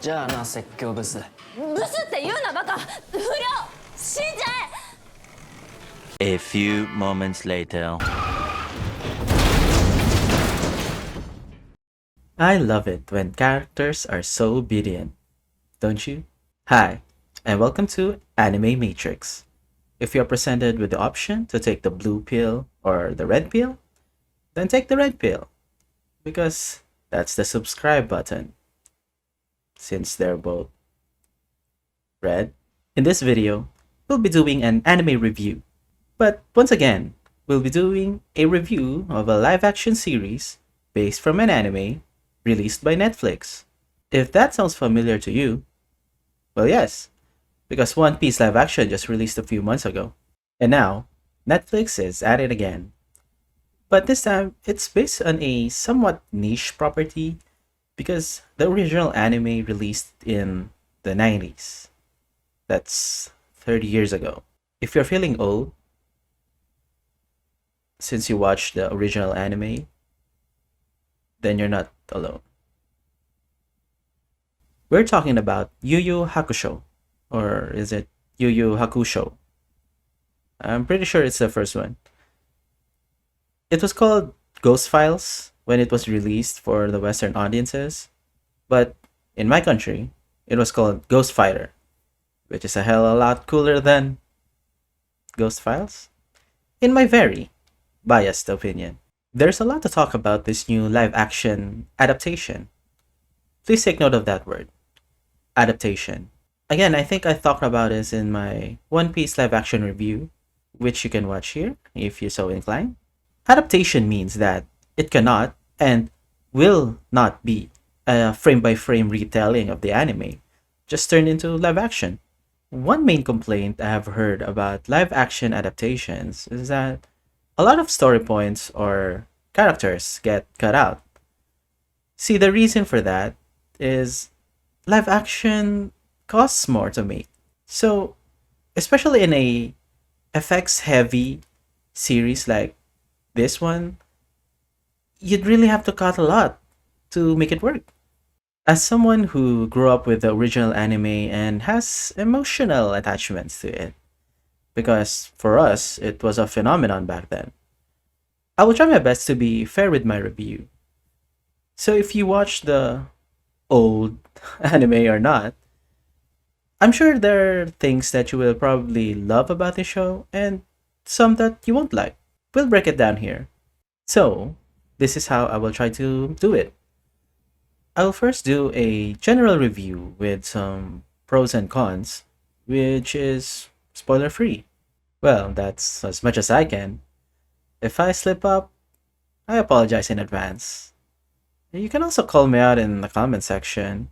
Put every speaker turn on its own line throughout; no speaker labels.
じゃあな、説教ブス。
ブスって言うなバカ。不良死んじゃ
A few moments later.
I love it when characters are so obedient, don't you? Hi, and welcome to Anime Matrix. If you're presented with the option to take the blue pill or the red pill, then take the red pill, because that's the subscribe button, since they're both red. In this video, we'll be doing an anime review, but once again, we'll be doing a review of a live-action series based from an anime released by Netflix. If that sounds familiar to you, well, yes, because One Piece live action just released a few months ago. And now, Netflix is at it again. But this time, it's based on a somewhat niche property because the original anime released in the 90s. That's 30 years ago. If you're feeling old, since you watched the original anime, then you're not alone. We're talking about Yu Yu Hakusho, or is it Yu Yu Hakusho? I'm pretty sure it's the first one. It was called Ghost Files when it was released for the Western audiences, but in my country, it was called Ghost Fighter, which is a hell of a lot cooler than Ghost Files, in my very biased opinion. There's a lot to talk about this new live action adaptation. Please take note of that word, adaptation. Again, I think I talked about this in my One Piece live action review, which you can watch here if you're so inclined. Adaptation means that it cannot and will not be a frame by frame retelling of the anime, just turned into live action. One main complaint I have heard about live action adaptations is that a lot of story points or characters get cut out. See, the reason for that is live action costs more to make. So, especially in a effects heavy series like this one, you'd really have to cut a lot to make it work. As someone who grew up with the original anime and has emotional attachments to it, because for us, it was a phenomenon back then, I will try my best to be fair with my review. So if you watch the old anime or not, I'm sure there are things that you will probably love about the show and some that you won't like. We'll break it down here. So, this is how I will try to do it. I will first do a general review with some pros and cons, which is spoiler free. Well, that's as much as I can. If I slip up, I apologize in advance. You can also call me out in the comment section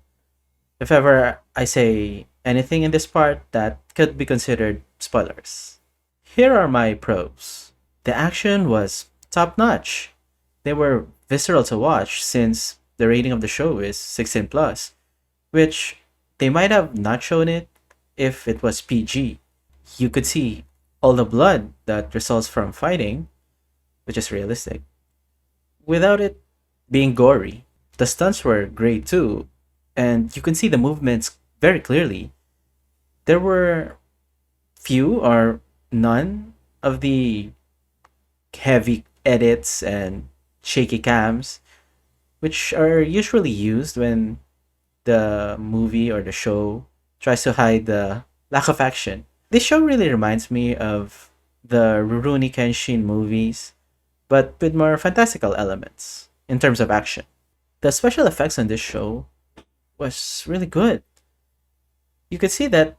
if ever I say anything in this part that could be considered spoilers. Here are my pros. The action was top notch. They were visceral to watch since the rating of the show is 16 plus, which they might have not shown it if it was PG. You could see all the blood that results from fighting, which is realistic, without it being gory. The stunts were great too, and you can see the movements very clearly. There were few or none of the heavy edits and shaky cams, which are usually used when the movie or the show tries to hide the lack of action. This show really reminds me of the Rurouni Kenshin movies, but with more fantastical elements in terms of action. The special effects on this show was really good. You could see that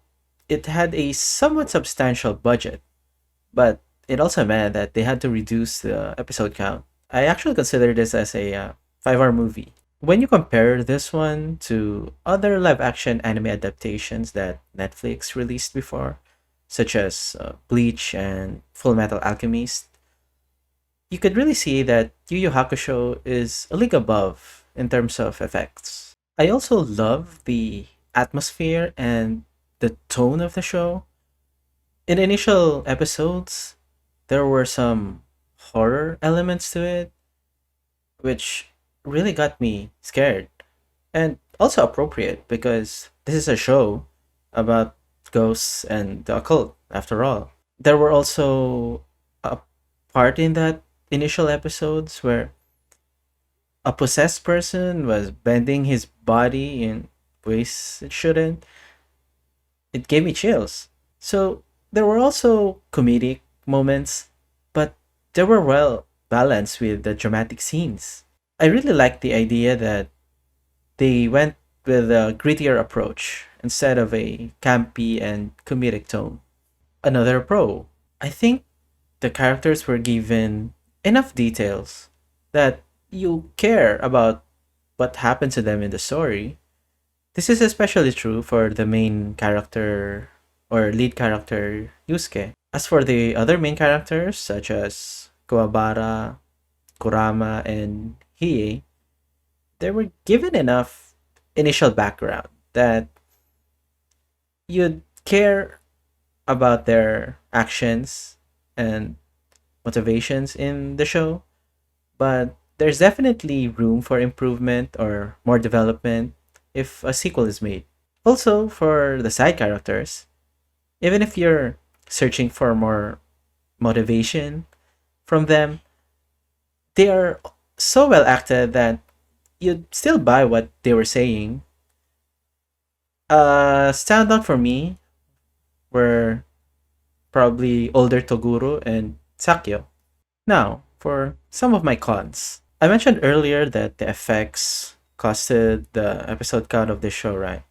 it had a somewhat substantial budget, but it also meant that they had to reduce the episode count. I actually consider this as a 5-hour movie. When you compare this one to other live action anime adaptations that Netflix released before, such as Bleach and Full Metal Alchemist, you could really see that Yu Yu Hakusho is a league above in terms of effects. I also love the atmosphere and the tone of the show. In initial episodes, there were some horror elements to it, which really got me scared. And also appropriate because this is a show about ghosts and the occult, after all. There were also a part in that initial episodes where a possessed person was bending his body in ways it shouldn't. It gave me chills. So there were also comedic moments, but they were well balanced with the dramatic scenes. I really liked the idea that they went with a grittier approach instead of a campy and comedic tone. Another pro. I think the characters were given enough details that you care about what happened to them in the story. This is especially true for the main character or lead character Yusuke. As for the other main characters such as Kuwabara, Kurama, and Hiei, they were given enough initial background that you'd care about their actions and motivations in the show, but there's definitely room for improvement or more development if a sequel is made. Also, for the side characters, even if you're searching for more motivation from them, they are so well acted that you'd still buy what they were saying. Standout for me were probably older Toguro and Sakyo. Now, for some of my cons. I mentioned earlier that the effects costed the episode count of this show, right?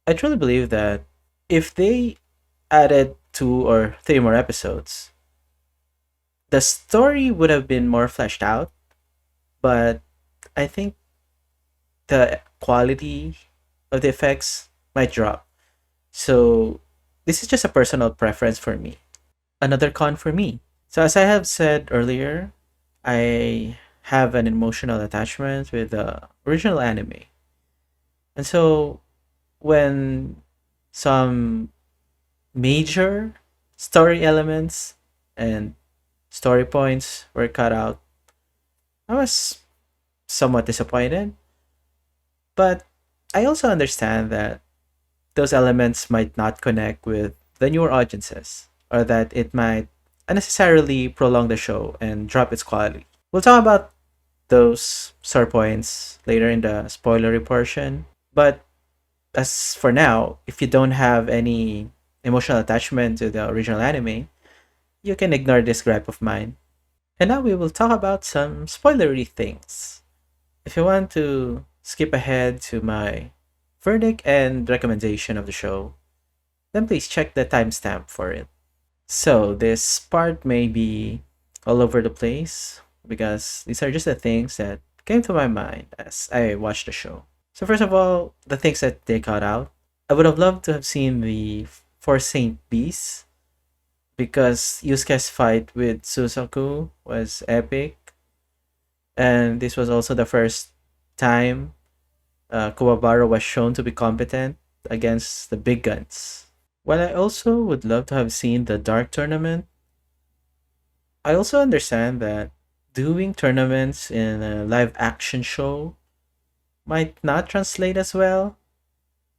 I truly believe that if they added 2 or 3 more episodes, the story would have been more fleshed out, but I think the quality of the effects might drop. So, this is just a personal preference for me. Another con for me. So, as I have said earlier, I have an emotional attachment with the original anime. And so, when some major story elements and story points were cut out, I was somewhat disappointed. But I also understand that those elements might not connect with the newer audiences, or that it might unnecessarily prolong the show and drop its quality. We'll talk about those sore points later in the spoilery portion. But as for now, if you don't have any emotional attachment to the original anime, you can ignore this gripe of mine. And now we will talk about some spoilery things. If you want to skip ahead to my verdict and recommendation of the show, then please check the timestamp for it. So, this part may be all over the place because these are just the things that came to my mind as I watched the show. So, first of all, the things that they cut out. I would have loved to have seen the Four Saint Beasts because Yusuke's fight with Susaku was epic, and this was also the first time Kuwabara was shown to be competent against the big guns. While I also would love to have seen the Dark Tournament, I also understand that doing tournaments in a live action show might not translate as well,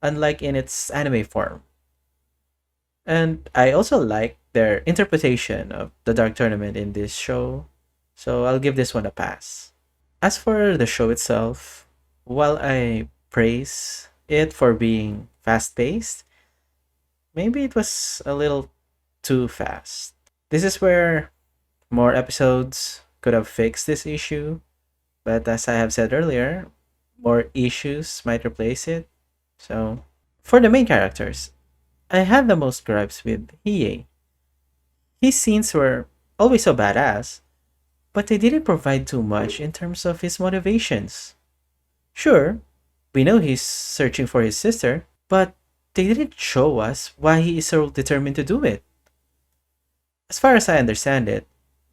unlike in its anime form. And I also like their interpretation of the Dark Tournament in this show, so I'll give this one a pass. As for the show itself, while I praise it for being fast paced, maybe it was a little too fast. This is where more episodes could have fixed this issue, but as I have said earlier, more issues might replace it. So, for the main characters, I had the most gripes with Hiei. His scenes were always so badass, but they didn't provide too much in terms of his motivations. Sure, we know he's searching for his sister, but they didn't show us why he is so determined to do it. As far as I understand it,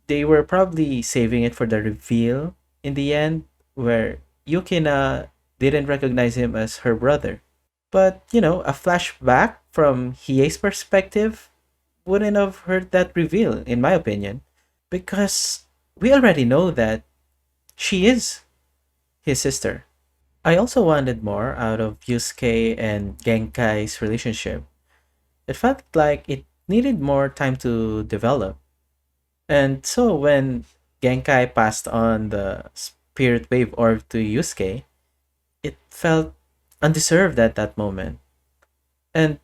they were probably saving it for the reveal in the end, where Yukina didn't recognize him as her brother. But, a flashback from Hiei's perspective wouldn't have hurt that reveal, in my opinion, because we already know that she is his sister. I also wanted more out of Yusuke and Genkai's relationship. It felt like it needed more time to develop. And so when Genkai passed on the Spirit Wave Orb to Yusuke, it felt undeserved at that moment. And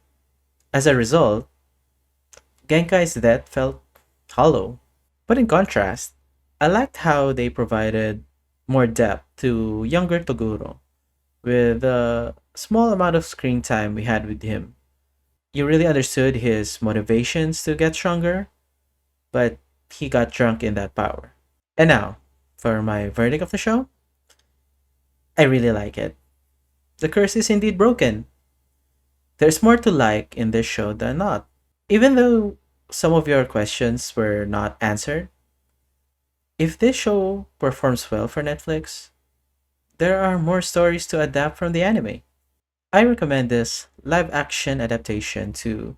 as a result, Genkai's death felt hollow. But in contrast, I liked how they provided more depth to younger Toguro with the small amount of screen time we had with him. You really understood his motivations to get stronger, but he got drunk in that power. And now, for my verdict of the show, I really like it. The curse is indeed broken. There's more to like in this show than not. Even though some of your questions were not answered, if this show performs well for Netflix, there are more stories to adapt from the anime. I recommend this live action adaptation to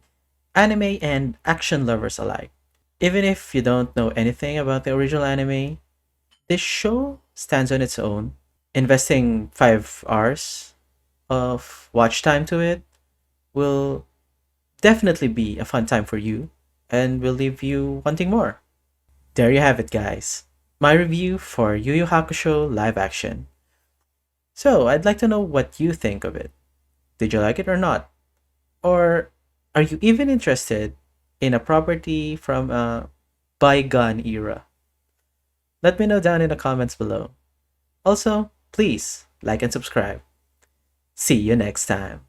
anime and action lovers alike. Even if you don't know anything about the original anime, this show stands on its own. Investing 5 hours of watch time to it will definitely be a fun time for you and will leave you wanting more. There you have it, guys. My review for Yu Yu Hakusho live action. So, I'd like to know what you think of it. Did you like it or not? Or are you even interested in a property from a bygone era? Let me know down in the comments below. Also, please like and subscribe. See you next time.